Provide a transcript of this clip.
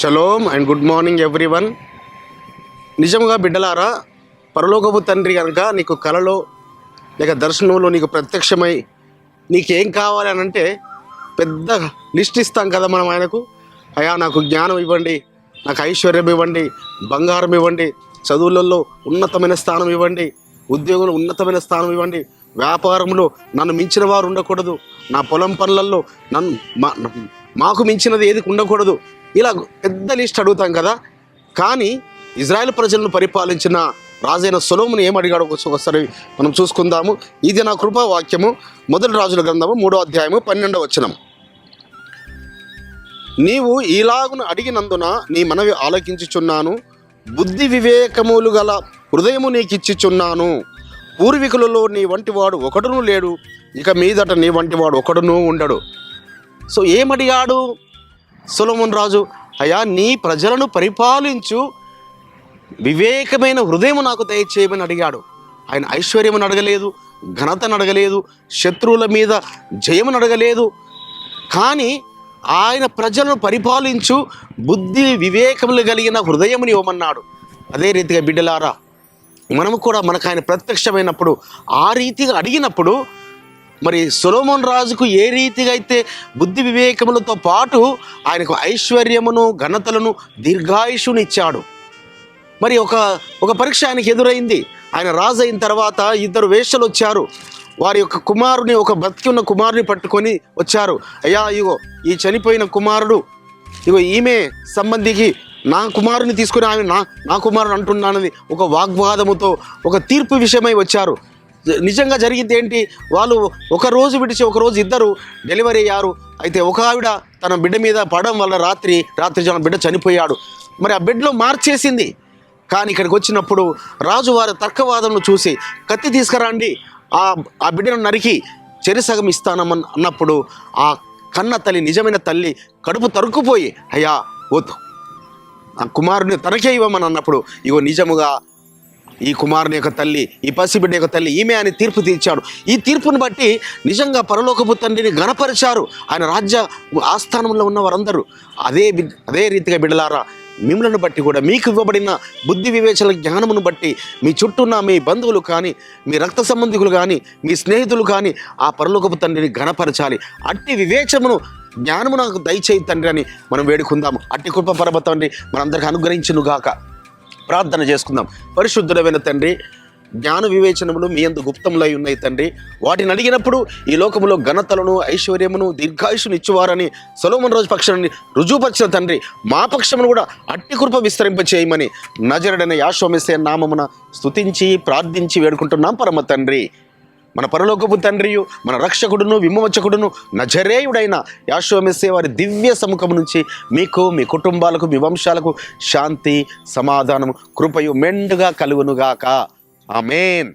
Shalom and good morning everyone. నిజంగా బిడ్డలారా, పరలోకపు తండ్రి కనుక నీకు కలలో లేక దర్శనంలో నీకు ప్రత్యక్షమై నీకేం కావాలి అని అంటే పెద్ద లిస్ట్ ఇస్తాం కదా మనం ఆయనకు. అయ్యా నాకు జ్ఞానం ఇవ్వండి, నాకు ఐశ్వర్యం ఇవ్వండి, బంగారం ఇవ్వండి, చదువులలో ఉన్నతమైన స్థానం ఇవ్వండి, ఉద్యోగంలో ఉన్నతమైన స్థానం ఇవ్వండి, వ్యాపారంలో నన్ను మించిన వారు ఉండకూడదు, నా పొలం పనులలో మాకు మించినది ఏది ఉండకూడదు, ఇలా పెద్ద లిస్ట్ అడుగుతాం కదా. కానీ ఇజ్రాయెల్ ప్రజలను పరిపాలించిన రాజైన సొలొమోను ఏం అడిగాడో ఒకసారి మనం చూసుకుందాము. ఇది నా కృపా వాక్యము, మొదటి రాజుల గ్రంథము 3వ అధ్యాయము 12వ వచనం. నీవు ఈలాగును అడిగినందున నీ మనవి ఆలకించుచున్నాను, బుద్ధి వివేకములు గల హృదయము నీకిచ్చిచున్నాను. పూర్వీకులలో నీ వంటి వాడు ఒకడును లేడు, ఇక మీదట నీ వంటి వాడు ఒకడును ఉండడు. సో ఏమడిగాడు సొలొమోను రాజు? అయ్యా నీ ప్రజలను పరిపాలించు వివేకమైన హృదయం నాకు దయచేయమని అడిగాడు. ఆయన ఐశ్వర్యమును అడగలేదు, ఘనతను అడగలేదు, శత్రువుల మీద జయమును అడగలేదు. కానీ ఆయన ప్రజలను పరిపాలించు బుద్ధి వివేకములు కలిగిన హృదయముని ఇవ్వమన్నాడు. అదే రీతిగా బిడ్డలారా, మనము కూడా మనకు ఆయన ప్రత్యక్షమైనప్పుడు ఆ రీతిగా అడిగినప్పుడు మరి సొలొమోను రాజుకు ఏ రీతిగా అయితే బుద్ధి వివేకములతో పాటు ఆయనకు ఐశ్వర్యమును ఘనతలను దీర్ఘాయుషుని ఇచ్చాడు. మరి ఒక పరీక్ష ఆయనకి ఎదురైంది. ఆయన రాజు అయిన తర్వాత 2 వేశ్యలు వచ్చారు. వారి యొక్క కుమారుని, ఒక బతికి ఉన్న కుమారుని పట్టుకొని వచ్చారు. అయ్యా ఇగో ఈ చనిపోయిన కుమారుడు, ఇగో ఈమె సంబంధికి నా కుమారుని తీసుకుని ఆమె నా కుమారుని అంటున్నానని ఒక వాగ్వాదముతో ఒక తీర్పు విషయమై వచ్చారు. నిజంగా జరిగింది ఏంటి? వాళ్ళు ఒక రోజు విడిచి ఒక రోజు ఇద్దరు డెలివరీ అయ్యారు. అయితే ఒక ఆవిడ తన బిడ్డ మీద పడడం వల్ల రాత్రి బిడ్డ చనిపోయాడు. మరి ఆ బిడ్డలో మార్చేసింది. కానీ ఇక్కడికి వచ్చినప్పుడు రాజు వారి తర్కవాదనను చూసి కత్తి తీసుకురండి, ఆ బిడ్డను నరికి చెరిసగం ఇస్తానమని అన్నప్పుడు ఆ కన్న తల్లి, నిజమైన తల్లి కడుపు తరుక్కుపోయి అయ్యా వద్దు, ఆ కుమారుని తనకే ఇవ్వమని అన్నప్పుడు ఇగో నిజముగా ఈ కుమారుని యొక్క తల్లి, ఈ పసిబిడ్డ యొక్క తల్లి ఈమె అని తీర్పు తీర్చాడు. ఈ తీర్పును బట్టి నిజంగా పరలోకపు తండ్రిని గణపరిచారు ఆయన రాజ్య ఆస్థానంలో ఉన్న వారందరూ. అదే రీతిగా బిడ్డలారా, మిమ్మల్ని బట్టి కూడా మీకు ఇవ్వబడిన బుద్ధి వివేచన జ్ఞానమును బట్టి మీ చుట్టూన్న మీ బంధువులు కానీ, మీ రక్త సంబంధికులు కానీ, మీ స్నేహితులు కానీ ఆ పరలోకపు తండ్రిని ఘనపరచాలి. అట్టి వివేచమును జ్ఞానము నాకు దయచేయి తండ్రి అని మనం వేడుకుందాము. అట్టి కృప పరమ తండ్రి మనందరికీ అనుగ్రహించును గాక. ప్రార్థన చేసుకుందాం. పరిశుద్ధుడైన తండ్రి, జ్ఞాన వివేచనములు మీ యందు గుప్తములై ఉన్నాయి తండ్రి. వాటిని అడిగినప్పుడు ఈ లోకములో ఘనతలను, ఐశ్వర్యమును, దీర్ఘాయుషును ఇచ్చువారని సొలొమోను రాజు పక్షాన్ని రుజువుపరిచిన తండ్రి, మా పక్షమును కూడా అట్టి కృప విస్తరింపచేయమని నజరుడైన యేషూవ మెస్సీయ నామమున స్తుతించి ప్రార్థించి వేడుకుంటున్నాం పరమ తండ్రి. మన పరలోకపు తండ్రియు, మన రక్షకుడును, విమోచకుడును, నజరేయుడైన యేషూవ మెస్సీయ వారి దివ్య సముఖము నుంచి మీకు, మీ కుటుంబాలకు, మీ వంశాలకు శాంతి, సమాధానము, కృపయు మెండుగా కలుగునుగాక. ఆమేన్.